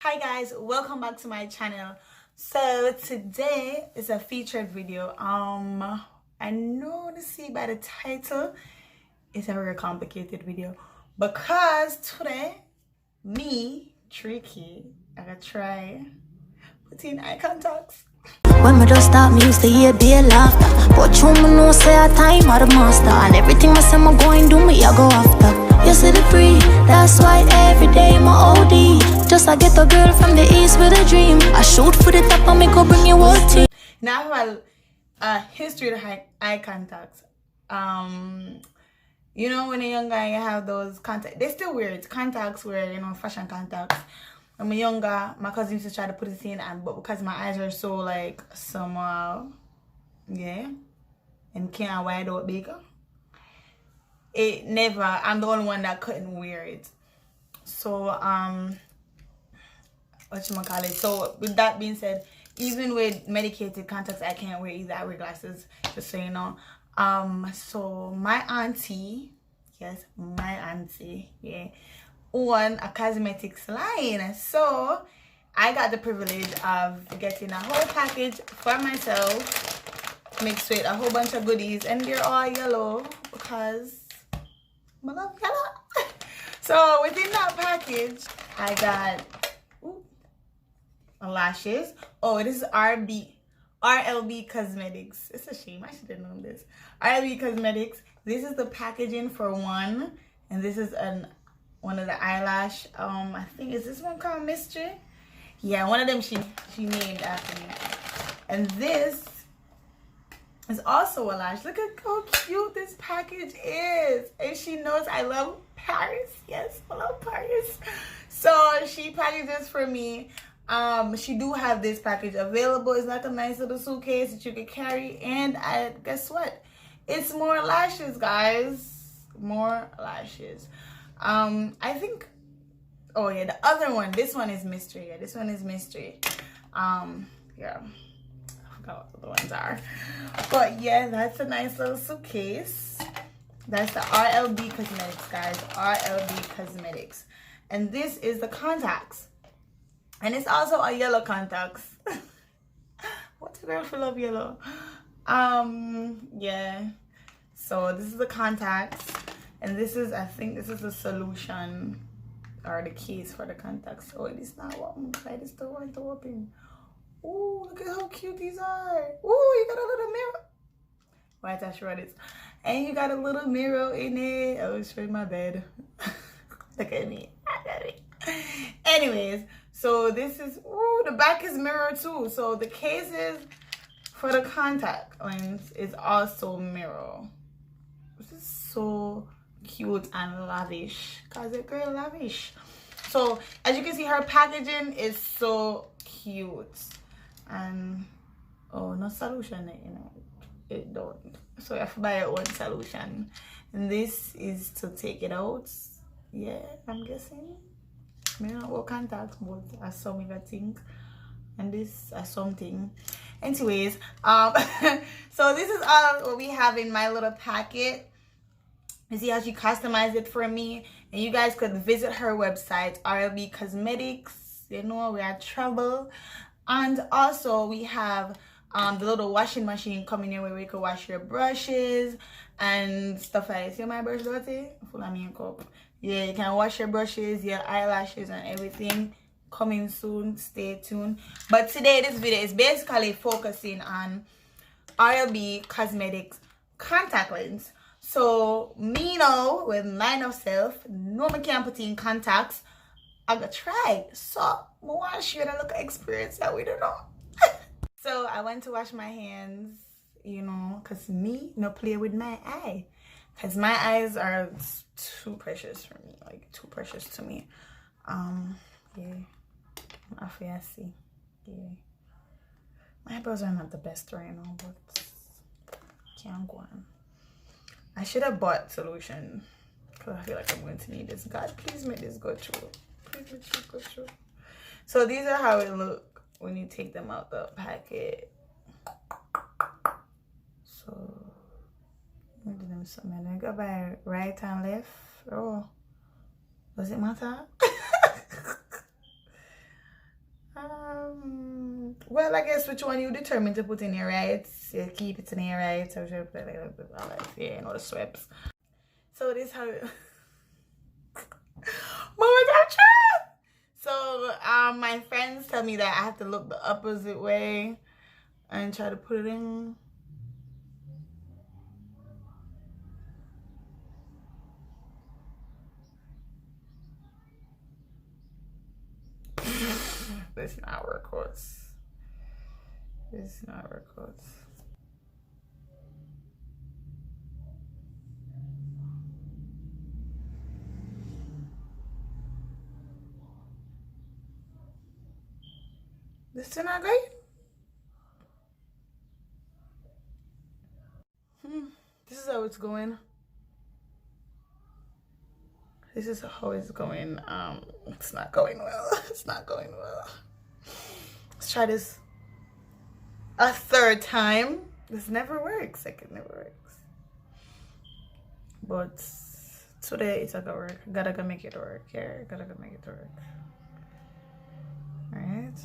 Hi guys, welcome back to my channel. So today is a featured video. I know to see by the title it's a very complicated video because today me tricky I gotta try putting eye contacts. When me just start, me used to hear be a laughter. But you me know say a time of the master. And everything I say me going do me, I go after. You see the free, that's why every day my OD. Just I get a girl from the east with a dream. I shoot for the top and me go bring you whole team. Now I have a history of eye contacts. You know when a young guy you have those contacts, they still wear it. Contacts were, you know, fashion contacts. When I'm younger, my cousin used to try to put it in, but because my eyes are so like somehow, yeah, and can't wide out bigger, it never. I'm the only one that couldn't wear it. So whatchamacallit. So with that being said, even with medicated contacts, I can't wear either. I wear glasses, just so you know. So my auntie, yes, my auntie, yeah, own a cosmetics line. So I got the privilege of getting a whole package for myself, mixed with a whole bunch of goodies, and they're all yellow because I love yellow. So within that package, I got lashes. Oh, this is RLB Cosmetics. It's a shame, I should have known this. RLB Cosmetics. This is the packaging for one, and this is one of the eyelash. I think is this one called Mystery? Yeah, one of them she named after me. And this is also a lash. Look at how cute this package is. And she knows I love Paris. Yes, I love Paris. So she packages for me. She do have this package available. It's like a nice little suitcase that you can carry, and guess what, it's more lashes, guys, more lashes. I think, oh yeah, the other one, this one is Mystery. Yeah, this one is Mystery. Yeah, I forgot what the ones are, but yeah, that's a nice little suitcase. That's the RLB Cosmetics, guys. RLB Cosmetics. And this is the contacts. And it's also a yellow contacts. What's a girl full of yellow? Yeah. So this is the contacts. And this is, I think this is the solution or the case for the contacts. Oh, it is not what I'm trying to still want to open. Oh, look at how cute these are. Oh, you got a little mirror. Why I show this? And you got a little mirror in it. I was showing my bed. Look at me. Anyways, so this is, ooh, the back is mirror too. So the cases for the contact lens is also mirror. This is so cute and lavish. Cause it's girl lavish. So as you can see, her packaging is so cute. And oh, no solution, you know, it don't. So you have to buy your own solution. And this is to take it out. Yeah, I'm guessing. I don't know what contacts, but I saw me that thing, and this is something. Anyways, so this is all what we have in my little packet. You see how she customized it for me, and you guys could visit her website, RLB Cosmetics. You know, we are trouble. And also we have the little washing machine coming in where you can wash your brushes and stuff like that. See my brush dirty? Full of makeup. Yeah, you can wash your brushes, your eyelashes, and everything. Coming soon, stay tuned. But today, this video is basically focusing on RLB Cosmetics contact lens. So, me know, with mine of self, no me can't put in contacts. I'm gonna try. So, I want to share the little experience that we don't know. So, I went to wash my hands, you know, because me no play with my eye. Because my eyes are too precious for me. Like, too precious to me. Yeah. I feel see. Yeah. My eyebrows are not the best right now, but can't go on. I should have bought solution. Because I feel like I'm going to need this. God, please make this go through. Please make this go through. So, these are how it look when you take them out the packet. So... I go by right and left. Oh, does it matter? Well, I guess which one you determine to put in here, right? You keep it in here, right? So yeah, you know, the sweeps. So this how it... So my friends tell me that I have to look the opposite way and try to put it in. This not records. This not records. This is not great. This is how it's going. This is how it's going. It's not going well. It's not going well. Let's try this a third time. This never works. Like, it never works. But today it's gonna work. Gotta go make it work. Yeah, gotta go make it work. All right.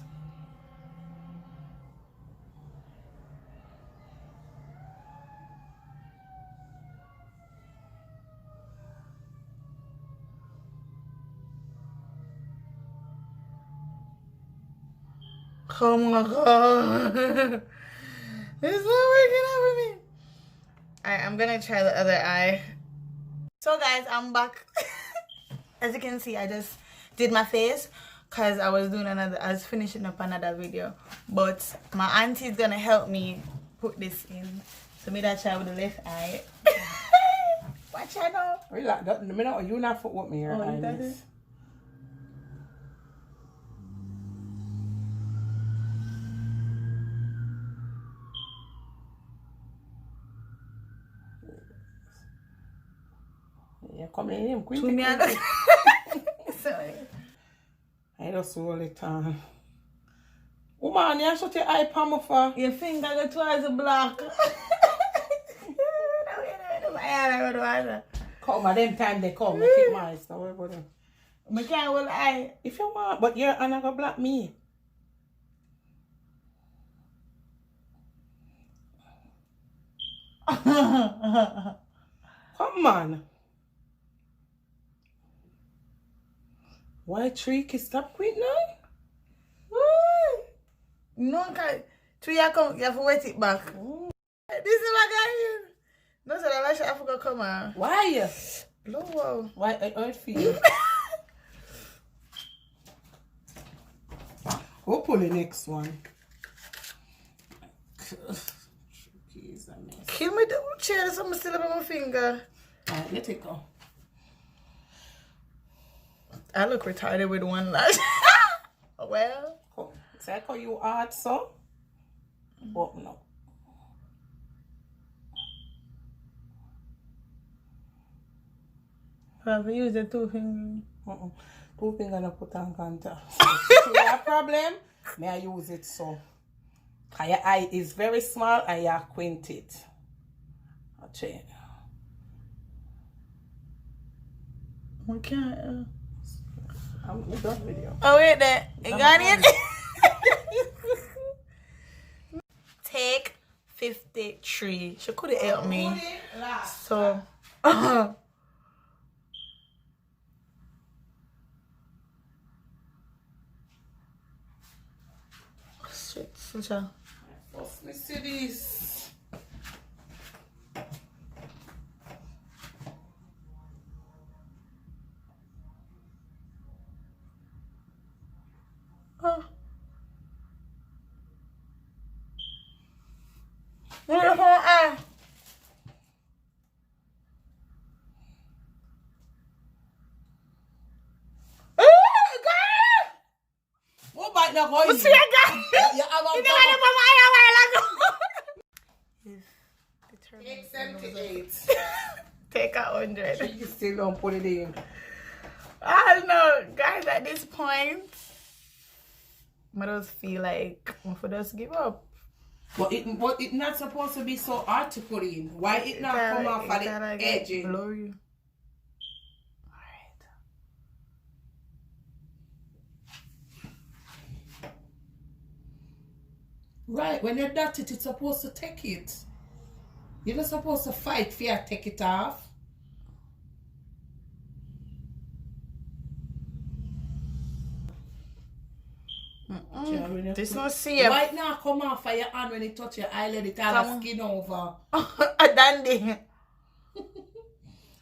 Oh my god. It's not working out for me. Alright, I'm gonna try the other eye. So guys, I'm back. As you can see, I just did my face because I was finishing up another video. But my auntie is gonna help me put this in. So me that try with the left eye. Watch out now. Relax, you not foot with me here. Oh, you got it? Yeah, come in, quick. Sorry. I just hold it on. Woman, you shut your eye palm for. Your finger got twice black. Come on, them time they come, make it nice. Don't worry about them. I can't hold eye. If you want, but you're not gonna block me. Come on. Why trick is stop quick now? No, you have to wait it back. This is my guy. No, so I have to come on. Why? Blow. Why I feel? We'll pull the next one. Kill me the chair, so I'm still on my finger. Alright, let it go. I look retarded with one lash. Well. Cool. It's like how you art so. But no. I have to use the two fingers. 2 fingers no put on contact. So, if you have a problem, may I use it so. Your eye is very small and you quint it. Watch it. I can't. I'm done video. Oh, wait there. You got it? Take 53. She could have helped me. So. Shit, sister. Let me see this. Oh. Look at her eye. What about the boy? See, I got it. You have a You know what I put my eye a while ago. Take 78. Take 100. You still don't put it in. I don't know, guys. At this point, I just feel like I just give up. But it not supposed to be so hard to put in. Why it not come off at the edging? Blurry. Right, when you're dirty, it's supposed to take it. You're not supposed to fight for you to take it off. This one see ya. Right now come off of your hand when it touch your eyelid, it has a skin over. A dandy.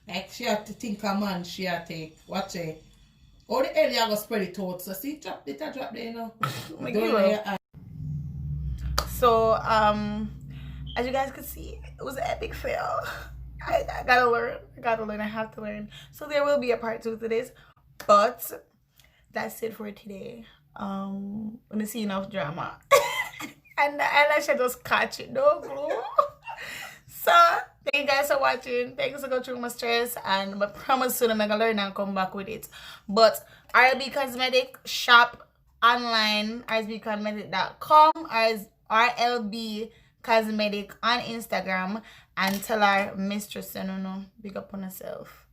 Like she have to think a man she have to take. Watch it. All the hell you go spread it out. So see drop there, you know. Don't your eye. So as you guys could see, it was an epic fail. I gotta learn. I have to learn. So there will be a part 2 to this, but that's it for today. When you see enough drama, and the eyelash I just catch it, no glue. So thank you guys for watching. Thanks for going through my stress, and I promise soon I'm gonna learn and come back with it. But RLB Cosmetic shop online, rsbcosmetic.com, RLB Cosmetic on Instagram, and tell our mistress, no, big up on herself.